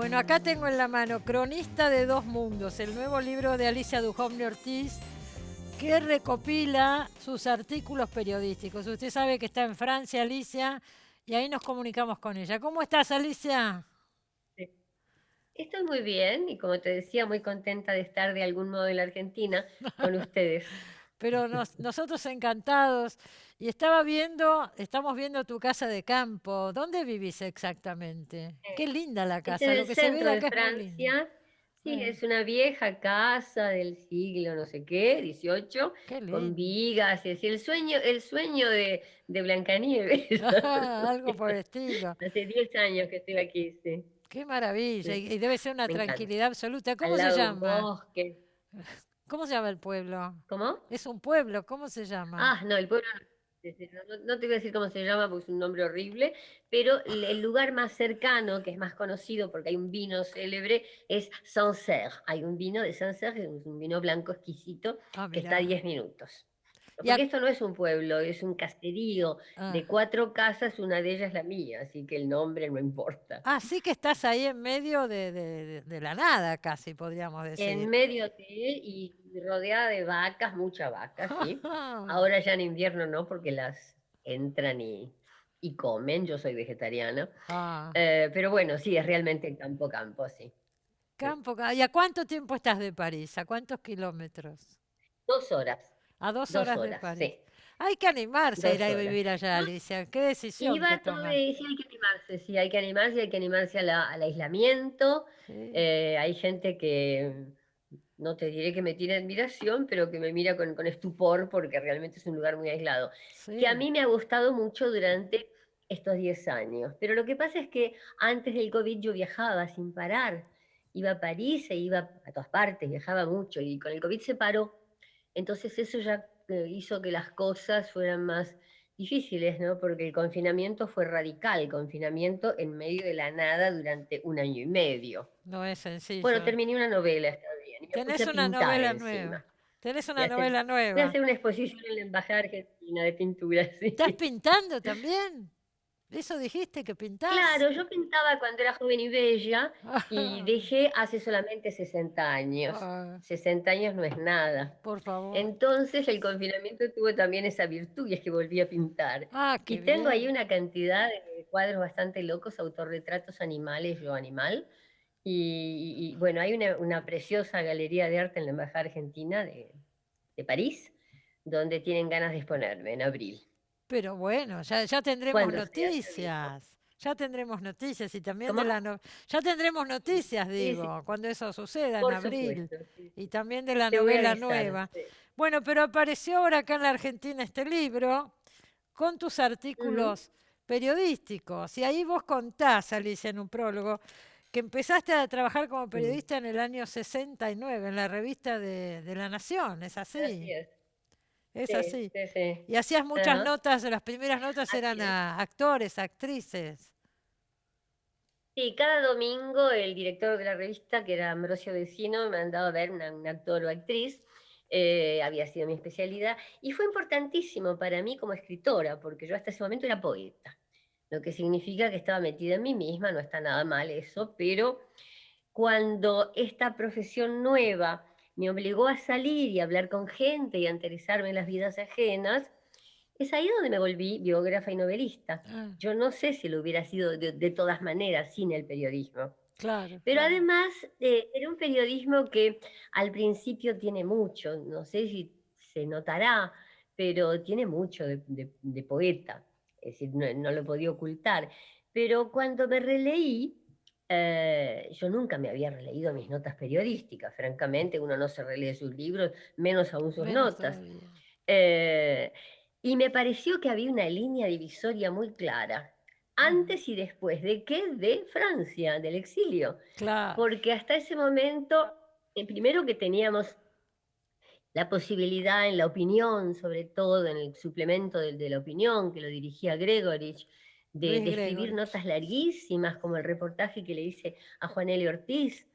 Bueno, acá tengo en la mano Cronista de dos mundos, el nuevo libro de Alicia Duhovne Ortiz, que recopila sus artículos periodísticos. Usted sabe que está en Francia, Alicia, y ahí nos comunicamos con ella. ¿Cómo estás, Alicia? Sí. Estoy muy bien y como te decía, muy contenta de estar de algún modo en la Argentina con ustedes. Pero nosotros encantados. Y estamos viendo tu casa de campo. ¿Dónde vivís exactamente? Qué linda la Es en casa. Lo el que se ve centro de de acá es muy lindo. Francia. Sí, Sí, es una vieja casa del siglo no sé qué, 18, qué con lindo. vigas, es decir, el sueño de Blancanieves. Algo por el estilo. Hace 10 años que estoy aquí, sí. Qué maravilla. Sí, Y debe ser una me encanta. tranquilidad absoluta. Al ¿Cómo se lado de un llama? bosque. ¿Cómo se llama el pueblo? ¿Cómo? Es un pueblo. ¿Cómo se llama? Ah, no, el pueblo no, no te voy a decir cómo se llama porque es un nombre horrible, pero el lugar más cercano, que es más conocido porque hay un vino célebre, es Sancerre. Hay un vino de Sancerre, que es un vino blanco exquisito, Ah, que está a mira. 10 minutos. Y Porque esto no es un pueblo, es un caserío ah, de 4 casas, una de ellas la mía, así que el nombre no importa. sí que estás ahí en medio de la nada, casi podríamos En decir. medio de y rodeada de vacas, muchas vacas, ¿sí? Ahora ya en invierno no, porque las entran y comen, yo soy vegetariana. Ah, Pero bueno, sí, es realmente campo, campo, sí. Sí. ¿Y a cuánto tiempo estás de París? ¿A cuántos kilómetros? 2 horas, A dos dos horas de horas, París. sí, Hay que animarse a ir a 2 horas. vivir allá, Alicia. ¿Qué decisión que Iba todo, tomas? sí, hay que animarse, sí, hay que animarse al aislamiento. Sí. Hay gente que, no te diré que me tiene admiración, pero que me mira con estupor porque realmente es un lugar muy aislado, que a Sí. mí me ha gustado mucho durante estos 10 años. Pero lo que pasa es que antes del COVID yo viajaba sin parar, iba a París e iba a todas partes, viajaba mucho y con el COVID se paró. Entonces eso ya hizo que las cosas fueran más difíciles, ¿no? Porque el confinamiento fue radical, confinamiento en medio de la nada durante un año y medio. No es Bueno, sencillo. terminé una novela, está bien, y me puse Tenés a una pintar novela encima. nueva. Tenés Voy una a hacer, novela voy a nueva. hacer una exposición en la Embajada Argentina de pintura, ¿Estás sí. pintando también? ¿Eso dijiste que pintás? Claro, yo pintaba cuando era joven y bella y dejé hace solamente 60 años. Ah, 60 años no es nada. por favor. Entonces el confinamiento tuvo también esa virtud y es que volví a pintar. Qué Y tengo ahí bien. una cantidad de cuadros bastante locos, autorretratos animales, yo animal. Y bueno, hay una preciosa galería de arte en la Embajada Argentina de París, donde tienen ganas de exponerme en abril. Pero bueno, ya tendremos Cuando sea, te digo. noticias. Ya tendremos noticias y también ¿Cómo? ya tendremos noticias, Sí, sí, digo, cuando eso suceda en por abril. supuesto. Sí, Y sí. también de la Te voy a novela avisar. nueva. Sí. Bueno, pero apareció ahora acá en la Argentina este libro con tus Ujú. artículos periodísticos. Y ahí vos contás, Alicia, en un prólogo, que empezaste a trabajar como Mm. periodista en el año 69 en la revista de La Nación. ¿Es Así así? es. Es Sí, así. sí, sí. Y hacías muchas Ajá. notas, las primeras notas Así eran es. a actores, actrices. Sí, cada domingo el director de la revista, que era Ambrosio Vecino, me mandaba a ver un actor o actriz. Había sido mi especialidad. Y fue importantísimo para mí como escritora, porque yo hasta ese momento era poeta. Lo que significa que estaba metida en mí misma, no está nada mal eso, pero cuando esta profesión nueva me obligó a salir y a hablar con gente y a interesarme en las vidas ajenas, es ahí donde me volví biógrafa y novelista. Ah, Yo no sé si lo hubiera sido de todas maneras sin el periodismo. claro, Pero claro. además era un periodismo que al principio tiene mucho, no sé si se notará, pero tiene mucho de poeta, es decir, no lo podía ocultar. Pero cuando me releí, yo nunca me había releído mis notas periodísticas, francamente, uno no se relee sus libros, menos aún sus Menos notas. todavía. Eh, y me pareció que había una línea divisoria muy clara, Ajá. antes y después. ¿De qué? De Francia, del exilio. Claro. Porque hasta ese momento, primero que teníamos la posibilidad en la opinión, sobre todo en el suplemento de la opinión que lo dirigía Gregorich, de Luis escribir Gregorich. notas larguísimas, como el reportaje que le hice a Juan L. Ortiz,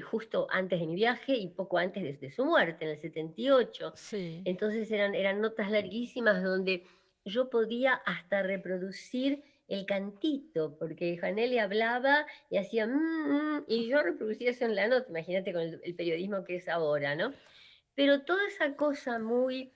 justo antes de mi viaje y poco antes de su muerte, en el 78. Sí. Entonces eran notas larguísimas donde yo podía hasta reproducir el cantito, porque Fanelli hablaba y hacía y yo reproducía eso en la nota, imagínate con el periodismo que es ahora, ¿no? Pero toda esa cosa muy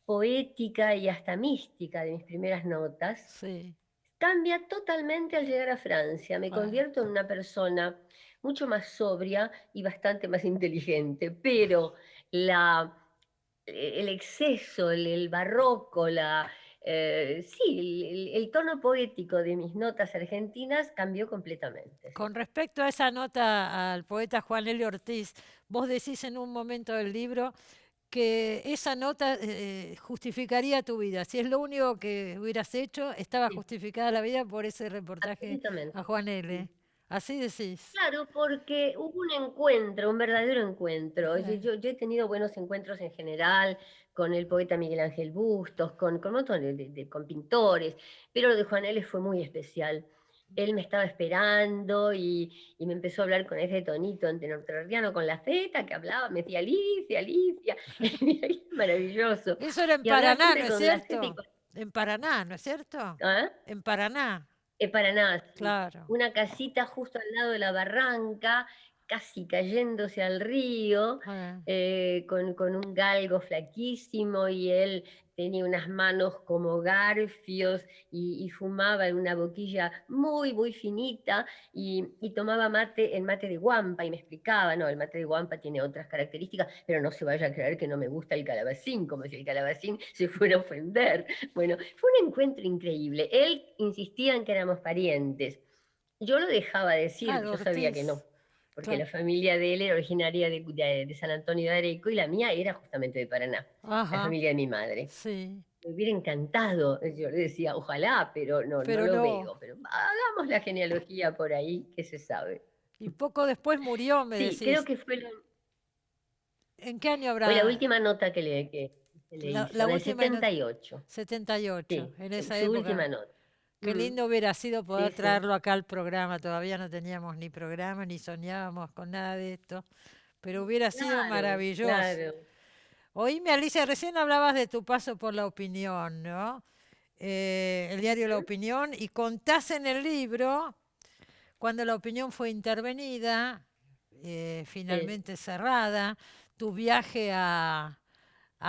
poética y hasta mística de mis primeras notas Sí. cambia totalmente al llegar a Francia. Me Ah, convierto en una persona mucho más sobria y bastante más inteligente, pero la, el exceso, el barroco, sí, el tono poético de mis notas argentinas cambió completamente. Sí. con respecto a esa nota al poeta Juan Elio Ortiz, vos decís en un momento del libro que esa nota justificaría tu vida. Si es lo único que hubieras hecho, estaba Sí, justificada la vida por ese reportaje a absolutamente. Juan L. Así decís. Claro, porque hubo un encuentro, un verdadero encuentro. Eh, Yo he tenido buenos encuentros en general con el poeta Miguel Ángel Bustos, con un montón con pintores, pero lo de Juan L. fue muy especial. Él me estaba esperando y me empezó a hablar con ese tonito entrerriano con la Z que hablaba, me decía Alicia, Alicia, y maravilloso. Eso era en Y hablaba Paraná, ¿no siempre es con la Z y cierto? En Paraná, ¿no es cierto? ¿ah? En Paraná, Para nada, sí. claro. Una casita justo al lado de la barranca, casi cayéndose al río, Eh, con un galgo flaquísimo y él tenía unas manos como garfios y fumaba en una boquilla muy, muy finita y tomaba mate, el mate de guampa y me explicaba, no, el mate de guampa tiene otras características, pero no se vaya a creer que no me gusta el calabacín, como si el calabacín se fuera a ofender. Bueno, fue un encuentro increíble. Él insistía en que éramos parientes. Yo lo dejaba decir, claro, yo sabía que no, Ortiz. porque Claro. la familia de él era originaria de San Antonio de Areco y la mía era justamente de Paraná, la Ajá, familia de mi madre. sí. Me hubiera encantado, yo le decía, ojalá, pero no Pero lo no. veo, pero hagamos la genealogía por ahí, que se sabe. Y poco después murió, me Sí, creo decís. que ¿En qué año fue la habrá? última nota que le hizo, La en el última en el 78, 78, sí, en esa su época. última nota. Qué Mm, lindo hubiera sido sí, poder sí, traerlo acá al programa. Todavía no teníamos ni programa, ni soñábamos con nada de esto. Pero hubiera sido claro, maravilloso. claro. Oíme, Alicia, recién hablabas de tu paso por La Opinión, ¿no? El diario La Ujú. Opinión, y contás en el libro cuando La Opinión fue intervenida, Sí. finalmente cerrada, tu viaje a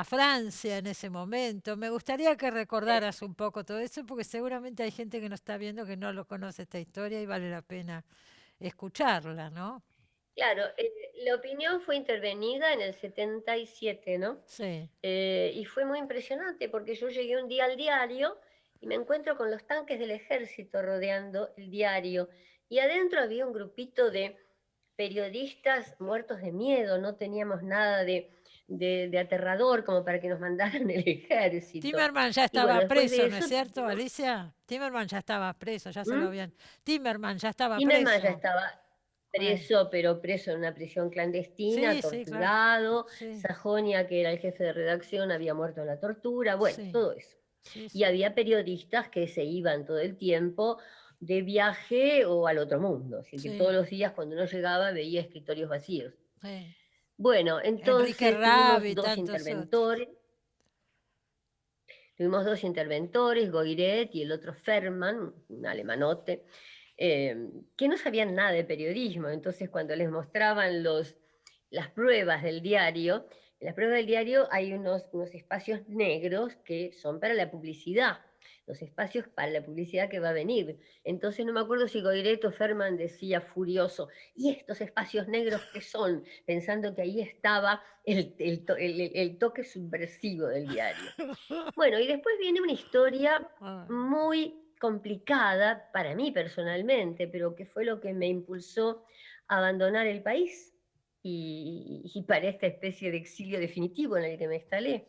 Francia en ese momento. Me gustaría que Sí. recordaras un poco todo eso, porque seguramente hay gente que no está viendo que no lo conoce esta historia y vale la pena escucharla, ¿no? Claro, la opinión fue intervenida en el 77, ¿no? Sí. Y fue muy impresionante porque yo llegué un día al diario y me encuentro con los tanques del ejército rodeando el diario y adentro había un grupito de periodistas muertos de miedo, no teníamos nada de aterrador como para que nos mandaran el ejército. Timerman ya Y bueno, estaba después de preso, ¿no es eso cierto, tuvimos... Alicia? Timerman ya estaba preso, ya se lo ¿Mm? habían. Timerman ya estaba Timerman ya preso. estaba Eh, preso, pero preso en una prisión clandestina, Sí, sí, claro. torturado. Sí, Sajonia, que era el jefe de redacción, había muerto en la tortura. Bueno, sí, todo eso. sí, Y sí. había periodistas que se iban todo el tiempo de viaje o al otro mundo. Así que todos Sí, los días cuando uno llegaba veía escritorios vacíos. sí. Bueno, Enrique entonces Rabi y tantos otros. tuvimos dos interventores, Goiret y el otro Ferman, un alemanote, que no sabían nada de periodismo. Entonces, cuando les mostraban las pruebas del diario, en las pruebas del diario hay unos espacios negros que son para la publicidad, los espacios para la publicidad que va a venir. Entonces, no me acuerdo si Goiret o Ferman decía furioso, ¿y estos espacios negros qué son? Pensando que ahí estaba el toque subversivo del diario. Bueno, y después viene una historia Ah, muy complicada para mí personalmente, pero que fue lo que me impulsó a abandonar el país y para esta especie de exilio definitivo en el que me instalé.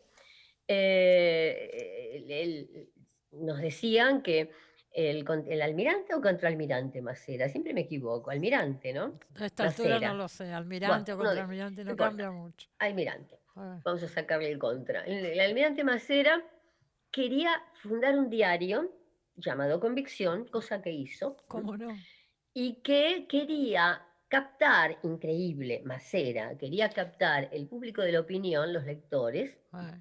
Nos decían que el almirante o contraalmirante Macera, siempre me equivoco, almirante, ¿no? a esta altura no Macera. lo sé, Bueno, almirante o uno de ellos, contraalmirante no no importa. cambia mucho. Almirante. Ah, Vamos a sacarle el contra. El almirante Macera quería fundar un diario llamado Convicción, cosa que hizo, ¿cómo no? y que quería captar, increíble, Macera, quería captar el público de la opinión, los lectores, Ah,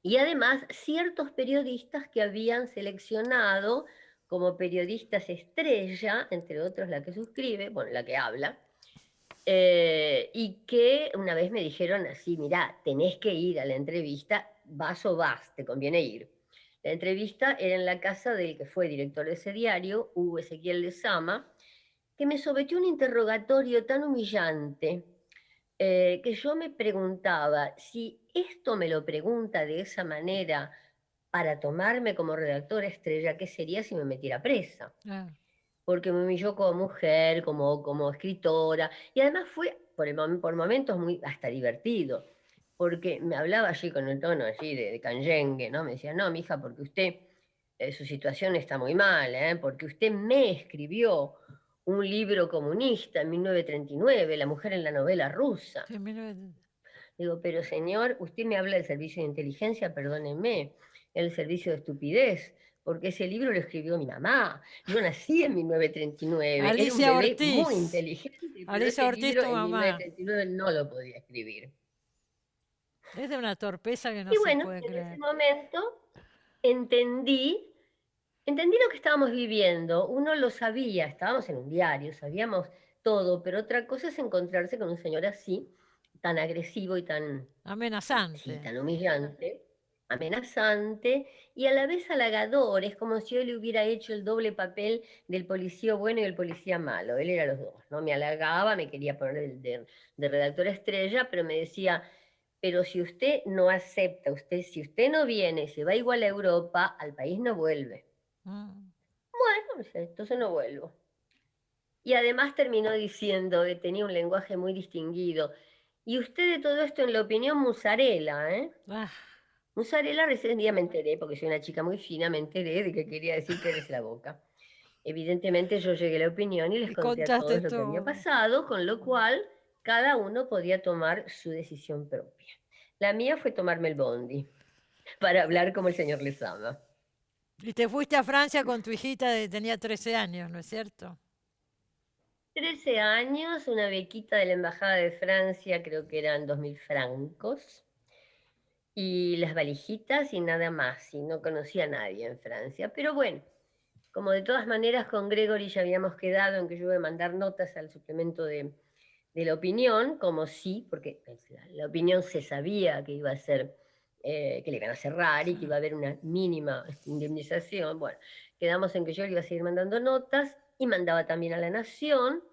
y además ciertos periodistas que habían seleccionado como periodistas estrella, entre otros la que suscribe, bueno, la que habla, y que una vez me dijeron así, mirá, tenés que ir a la entrevista, vas o vas, te conviene ir. La entrevista era en la casa del que fue director de ese diario, Hugo Ezequiel Lezama, que me sometió a un interrogatorio tan humillante que yo me preguntaba, si esto me lo pregunta de esa manera para tomarme como redactora estrella, ¿qué sería si me metiera presa? Ah, Porque me humilló como mujer, como escritora, y además fue por momentos muy hasta divertido, porque me hablaba allí con el tono así de canyengue, ¿no? Me decía, no, mija, porque usted, su situación está muy mal, porque usted me escribió un libro comunista en 1939, La mujer en la novela rusa. sí, Digo, pero señor, usted me habla del servicio de inteligencia, perdóneme, el servicio de estupidez, porque ese libro lo escribió mi mamá. Yo nací en 1939, era un Alicia bebé muy Ortiz. inteligente, pero Alicia ese Ortiz, libro tu en mamá. 1939 no lo podía escribir. Es de una torpeza que no Y se bueno, puede en ese creer. momento entendí, entendí lo que estábamos viviendo. Uno lo sabía, estábamos en un diario, sabíamos todo, pero otra cosa es encontrarse con un señor así, tan agresivo y tan sí, Amenazante. tan humillante, amenazante y a la vez halagador. Es como si yo le hubiera hecho el doble papel del policía bueno y el policía malo. Él era los dos, ¿no? Me halagaba, me quería poner de redactora estrella, pero me decía, pero si usted no acepta, si usted no viene, se va igual a Europa, al país no vuelve. Mm. Bueno, dice, entonces no vuelvo. Y además terminó diciendo que tenía un lenguaje muy distinguido. Y usted de todo esto en la opinión musarela, ¿eh? Ah, Mozzarella recién día me enteré, porque soy una chica muy fina, me enteré de que quería decir cállese la boca. Evidentemente yo llegué a la opinión y les y conté a contaste todos lo que había todo. pasado, con lo cual cada uno podía tomar su decisión propia. La mía fue tomarme el bondi para hablar como el señor Lezama. Y te fuiste a Francia con tu hijita de tenía 13 años, ¿no es cierto? 13 años, una bequita de la Embajada de Francia, creo que eran 2000 francos, y las valijitas y nada más, y no conocía a nadie en Francia. Pero bueno, como de todas maneras con Gregory ya habíamos quedado en que yo iba a mandar notas al suplemento de la opinión, como sí, porque pues, la opinión se sabía que iba a ser, que le iban a cerrar y que iba a haber una mínima indemnización. Bueno, quedamos en que yo le iba a seguir mandando notas y mandaba también a La Nación,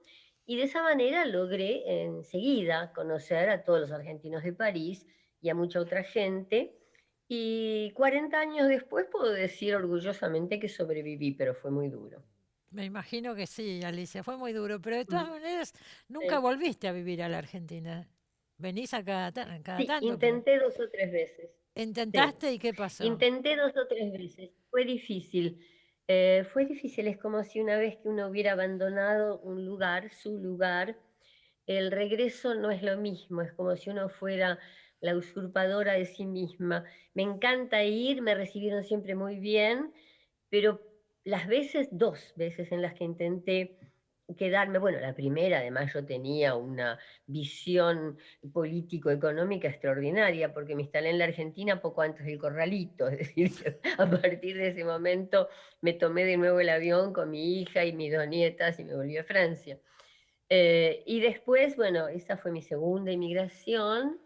y de esa manera logré enseguida conocer a todos los argentinos de París y a mucha otra gente. Y 40 años después puedo decir orgullosamente que sobreviví, pero fue muy duro. Me imagino que sí, Alicia, fue muy duro, pero de todas Mm, maneras nunca sí. volviste a vivir a la Argentina. Venís a cada Sí, tanto, pero intenté 2 o 3 veces. Sí, intentaste y ¿qué pasó? intenté 2 o 3 veces. Fue difícil. Fue difícil. Es como si una vez que uno hubiera abandonado un lugar, su lugar, el regreso no es lo mismo. Es como si uno fuera la usurpadora de sí misma. Me encanta ir, me recibieron siempre muy bien, pero las veces, 2 veces en las que intenté quedarme, bueno, la primera además yo tenía una visión político-económica extraordinaria, porque me instalé en la Argentina poco antes del corralito, es decir, que a partir de ese momento me tomé de nuevo el avión con mi hija y mis 2 nietas y me volví a Francia. Y después, bueno, esa fue mi segunda inmigración.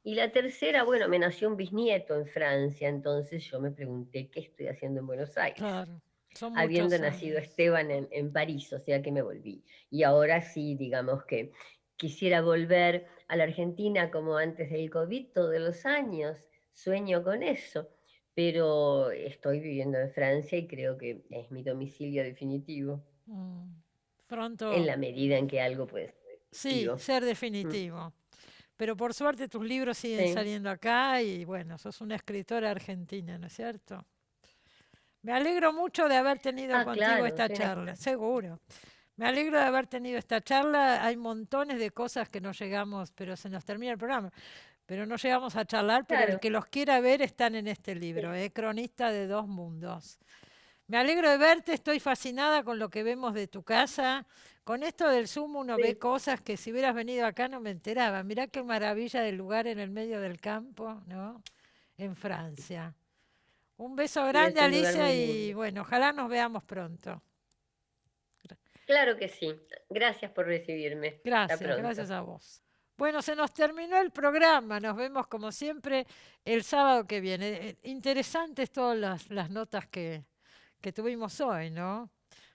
Y la tercera, bueno, me nació un bisnieto en Francia, entonces yo me pregunté qué estoy haciendo en Buenos Aires, Claro, son habiendo muchos nacido años. Esteban en París, o sea que me volví. Y ahora sí, digamos que quisiera volver a la Argentina como antes del COVID todos los años, sueño con eso, pero estoy viviendo en Francia y creo que es mi domicilio definitivo, Mm. en Pronto, la medida en que algo puede ser sí, definitivo. ser Mm, definitivo. Pero por suerte tus libros siguen sí. saliendo acá y bueno, sos una escritora argentina, ¿no es cierto? Me alegro mucho de haber tenido Ah, contigo claro, esta soy una charla, escritora. seguro. Me alegro de haber tenido esta charla. Hay montones de cosas que no llegamos, pero se nos termina el programa. Pero no llegamos a charlar, pero el Claro, que los quiera ver están en este sí, libro, Cronista de dos mundos. Me alegro de verte, estoy fascinada con lo que vemos de tu casa. Con esto del Zoom uno ve sí. cosas que si hubieras venido acá no me enteraba. Mirá qué maravilla del lugar en el medio del campo, ¿no? En Francia. Un beso y es grande, un lugar Alicia, muy y lindo. bueno, ojalá nos veamos pronto. Claro que sí. Gracias por recibirme. Hasta Gracias, pronto. gracias a vos. Bueno, se nos terminó el programa. Nos vemos como siempre el sábado que viene. Interesantes todas las notas que tuvimos hoy, ¿no?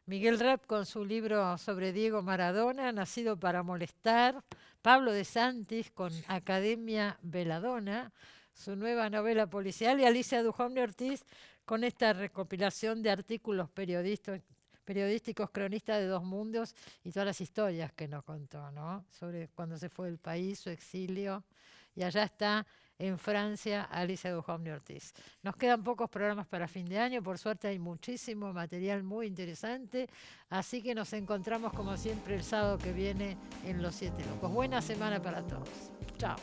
Miguel Rep con su libro sobre Diego Maradona, Nacido para molestar. Pablo de Santis con Academia Veladona, su nueva novela policial. Y Alicia Dujovne Ortiz con esta recopilación de artículos periodísticos, cronistas de dos mundos y todas las historias que nos contó, ¿no? Sobre cuando se fue del país, su exilio. Y allá está en Francia Alicia Dujovne Ortiz. Nos quedan pocos programas para fin de año, por suerte hay muchísimo material muy interesante, así que nos encontramos como siempre el sábado que viene en Los Siete Locos. Buena semana para todos. Chao.